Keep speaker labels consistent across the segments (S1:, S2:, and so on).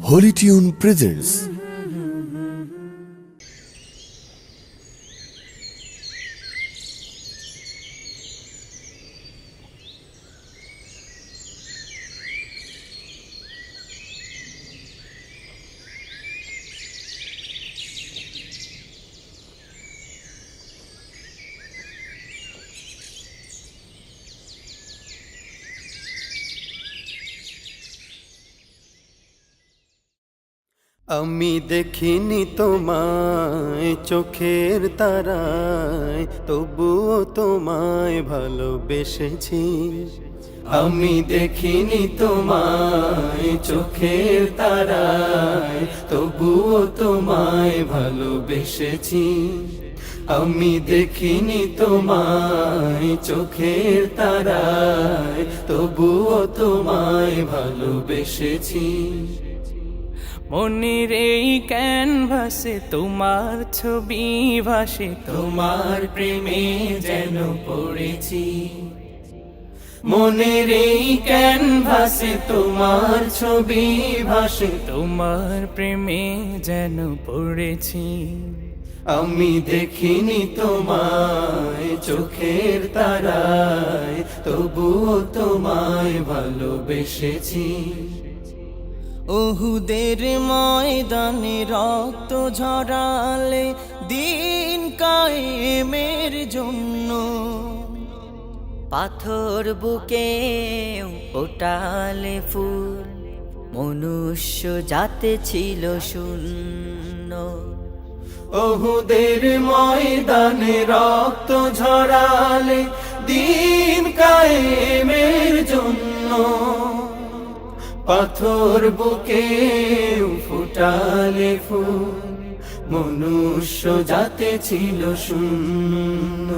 S1: Holy Tune presents
S2: আমি দেখিনি তোমায় চোখের তারায়, তবুও তোমায় ভালোবেসেছি। আমি দেখিনি তোমায় চোখের তারায়, তবুও তোমায় ভালোবেসেছি। আমি দেখিনি তোমায় চোখের তারায়, তবুও তোমায় ভালোবেসেছি।
S3: মনের এই ক্যানভাসে তোমার ছবি ভাসে,
S2: তোমার প্রেমে যেন পড়েছি। মনের এই ক্যানভাসে তোমার ছবি ভাসে,
S3: তোমার প্রেমে যেন পড়েছি।
S2: আমি দেখিনি তোমায় চোখের তারায়, তবুও তোমায় ভালোবেসেছি।
S3: ওহুদের ময়দানে রক্ত ঝরালে দিন কায়েমের জন্য, পাথর বুকে ওটালে ফুল, মনুষ্য জাতে ছিল শূন্য।
S2: ওহুদের ময়দানে রক্ত ঝরালে দিন কায়েমের জন্য, পাথর বুকে ফুটালে ফুল, মনুষ্য জাতে ছিল শূন্য।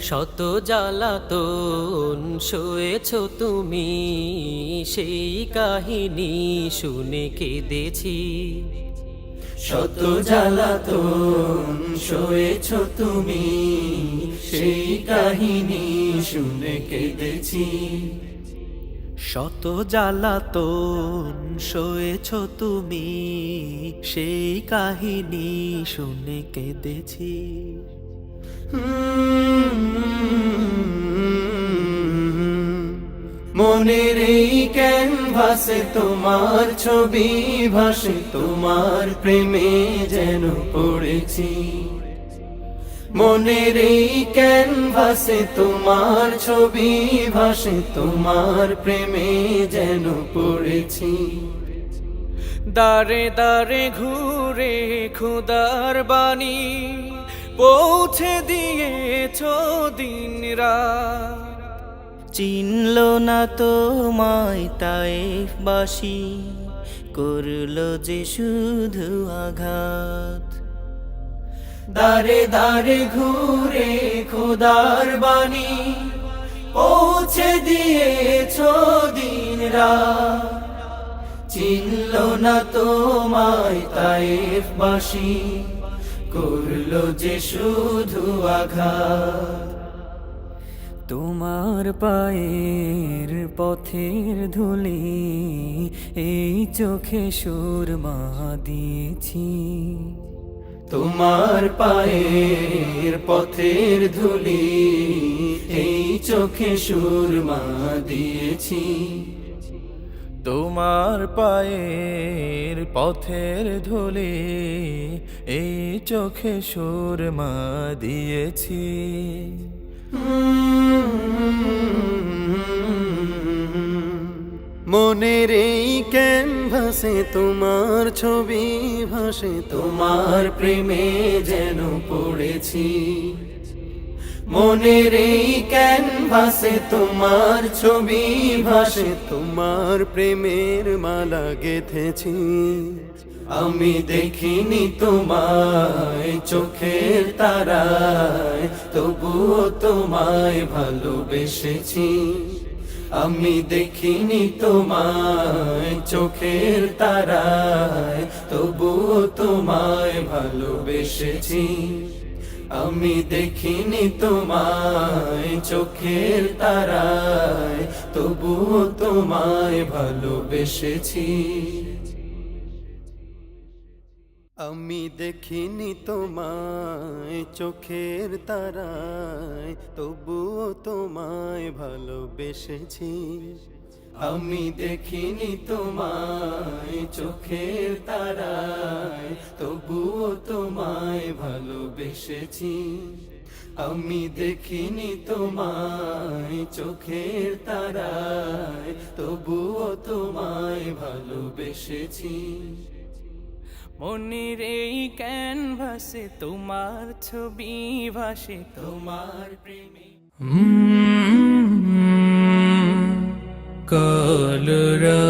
S3: শত জ্বালাতন সয়েছ তুমি, সেই কাহিনী শুনে কেঁদেছি।
S2: শত জ্বালাতন সয়েছ তুমি, সেই কাহিনী শুনে কেঁদেছি।
S3: শত জ্বালাতন সয়েছ তুমি, সেই কাহিনী শুনে কেঁদেছি।
S2: মনের এই ক্যানভাসে তোমার ছবি ভাসে, তোমার প্রেমে যেন পড়েছি। মনের এই ক্যানভাসে তোমার ছবি ভাসে, তোমার প্রেমে যেন পড়েছি।
S3: দারে দারে ঘুরে খুদার বাণী পৌঁছে দিয়েছ দিন রাত, চিনল না তোমায় তায়েফবাসী, করল যে শুধু আঘাত।
S2: দারে দারে ঘুরে খোদার বাণী পৌঁছে দিয়েছ দিন রাত, চিনল না তোমায় তায়েফবাসী, করলো যে শুধু আঘাত।
S3: তোমার পায়ের পথের ধুলি এই চোখে সুরমা দিয়েছি।
S2: তোমার পায়ের পথের ধুলি এই চোখে সুরমা দিয়েছি।
S3: তোমার পায়ের পথের ধুলি এই চোখে সুরমা দিয়েছি।
S2: মনের এই ক্যানভাসে তোমার ছবি ভাসে, তোমার প্রেমে যেন পড়েছি। মনের এই ক্যানভাসে তোমার ছবি ভাসে, তোমার প্রেমের মালা গেঁথেছি। আমি দেখিনি তোমায় চোখের তারায়, তবুও তোমায় ভালোবেসেছি। আমি দেখিনি তোমায় চোখের তারায়, তবুও তোমায় ভালোবেসেছি। আমি দেখিনি তোমায় চোখের তারায়, তবুও তোমায় ভালোবেসেছি। আমি দেখিনি তোমায় চোখের তারায়, তবুও তোমায় ভালোবেসেছি। আমি দেখিনি তোমায় চোখের তারায়, তবুও তোমায় ভালোবেসেছি। আমি দেখিনি তোমায় চোখের তারায়, তবুও তোমায় ভালোবেসেছি।
S3: মনের এই ক্যানভাসে তোমার ছবি ভাসে, তোমার প্রেমে কলরা